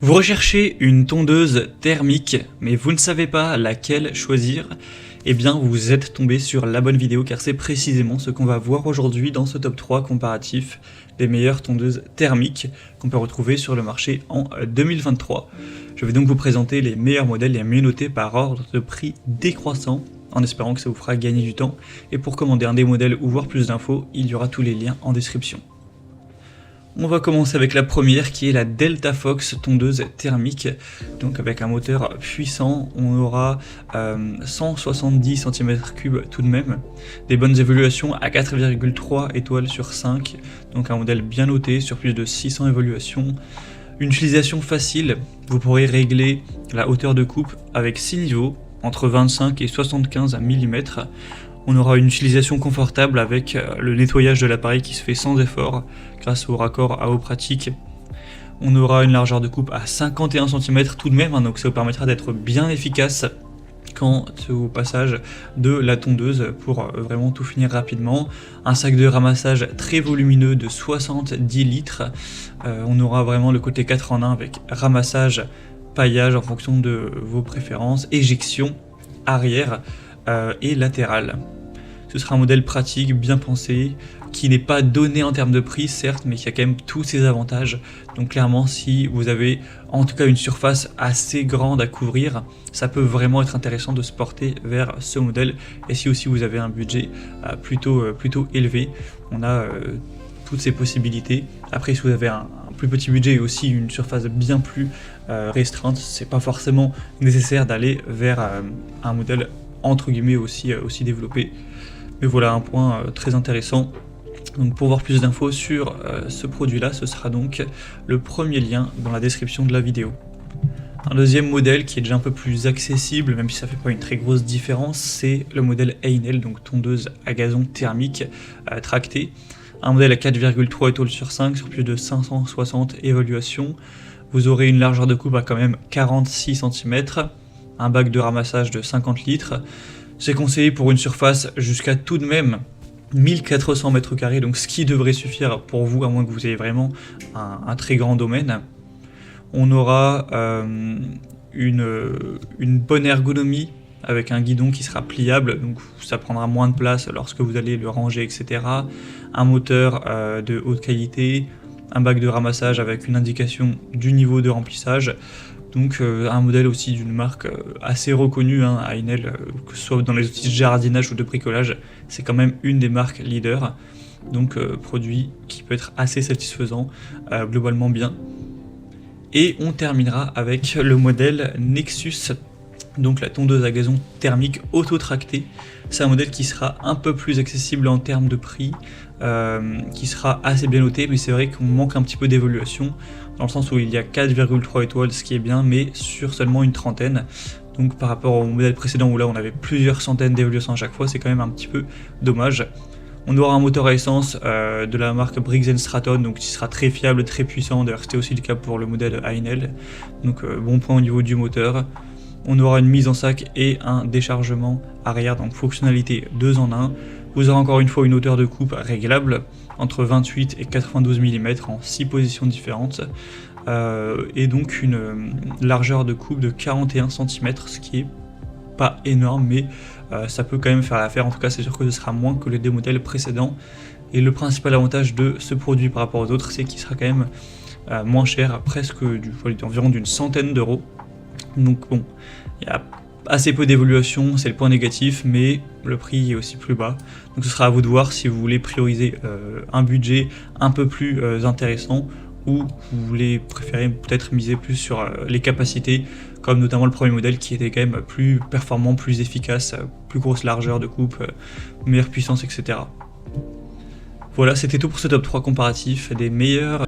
Vous recherchez une tondeuse thermique, mais vous ne savez pas laquelle choisir? Eh bien, vous êtes tombé sur la bonne vidéo car c'est précisément ce qu'on va voir aujourd'hui dans ce top 3 comparatif des meilleures tondeuses thermiques qu'on peut retrouver sur le marché en 2023. Je vais donc vous présenter les meilleurs modèles les mieux notés par ordre de prix décroissant, en espérant que ça vous fera gagner du temps. Et pour commander un des modèles ou voir plus d'infos, il y aura tous les liens en description. On va commencer avec la première qui est la Delta Fox tondeuse thermique, donc avec un moteur puissant. On aura 170 cm3 tout de même, des bonnes évaluations à 4,3 étoiles sur 5, donc un modèle bien noté sur plus de 600 évaluations. Une utilisation facile, vous pourrez régler la hauteur de coupe avec 6 niveaux, entre 25 et 75 mm. On aura une utilisation confortable avec le nettoyage de l'appareil qui se fait sans effort grâce au raccord à eau pratique. On aura une largeur de coupe à 51 cm tout de même, donc ça vous permettra d'être bien efficace quant au passage de la tondeuse pour vraiment tout finir rapidement. Un sac de ramassage très volumineux de 70 litres. On aura vraiment le côté 4 en 1 avec ramassage, paillage en fonction de vos préférences, éjection arrière et latérale. Ce sera un modèle pratique, bien pensé, qui n'est pas donné en termes de prix, certes, mais qui a quand même tous ses avantages. Donc clairement, si vous avez en tout cas une surface assez grande à couvrir, ça peut vraiment être intéressant de se porter vers ce modèle. Et si aussi vous avez un budget plutôt élevé, on a toutes ces possibilités. Après, si vous avez un plus petit budget et aussi une surface bien plus restreinte, c'est pas forcément nécessaire d'aller vers un modèle entre guillemets aussi développé. Mais voilà un point très intéressant. Donc pour voir plus d'infos sur ce produit là, ce sera donc le premier lien dans la description de la vidéo. Un deuxième modèle qui est déjà un peu plus accessible, même si ça fait pas une très grosse différence, c'est le modèle Einel, donc tondeuse à gazon thermique tractée. Un modèle à 4,3 étoiles sur 5 sur plus de 560 évaluations. Vous aurez une largeur de coupe à quand même 46 cm, un bac de ramassage de 50 litres. C'est conseillé pour une surface jusqu'à tout de même 1400 m², donc ce qui devrait suffire pour vous, à moins que vous ayez vraiment un très grand domaine. On aura une bonne ergonomie avec un guidon qui sera pliable, donc ça prendra moins de place lorsque vous allez le ranger, etc. Un moteur de haute qualité, un bac de ramassage avec une indication du niveau de remplissage. Donc un modèle aussi d'une marque assez reconnue, Einel, que ce soit dans les outils de jardinage ou de bricolage, c'est quand même une des marques leaders. Donc produit qui peut être assez satisfaisant, globalement bien. Et on terminera avec le modèle Nexus, donc la tondeuse à gazon thermique auto-tractée. C'est un modèle qui sera un peu plus accessible en termes de prix, qui sera assez bien noté, mais c'est vrai qu'on manque un petit peu d'évaluation, dans le sens où il y a 4,3 étoiles, ce qui est bien, mais sur seulement une trentaine. Donc par rapport au modèle précédent où là on avait plusieurs centaines d'évaluations à chaque fois, c'est quand même un petit peu dommage. On aura un moteur à essence de la marque Briggs & Stratton, donc qui sera très fiable, très puissant. D'ailleurs c'était aussi le cas pour le modèle Einel, donc bon point au niveau du moteur. On aura une mise en sac et un déchargement arrière, donc fonctionnalité 2 en 1. Vous aurez encore une fois une hauteur de coupe réglable entre 28 et 92 mm en 6 positions différentes. Et donc une largeur de coupe de 41 cm, ce qui est pas énorme, mais ça peut quand même faire l'affaire. En tout cas, c'est sûr que ce sera moins que les deux modèles précédents. Et le principal avantage de ce produit par rapport aux autres, c'est qu'il sera quand même moins cher, presque environ d'une centaine d'euros. Donc bon, il y a assez peu d'évolution, c'est le point négatif, mais le prix est aussi plus bas. Donc ce sera à vous de voir si vous voulez prioriser un budget un peu plus intéressant, ou vous voulez préférer peut-être miser plus sur les capacités, comme notamment le premier modèle qui était quand même plus performant, plus efficace, plus grosse largeur de coupe, meilleure puissance, etc. Voilà, c'était tout pour ce top 3 comparatif des meilleurs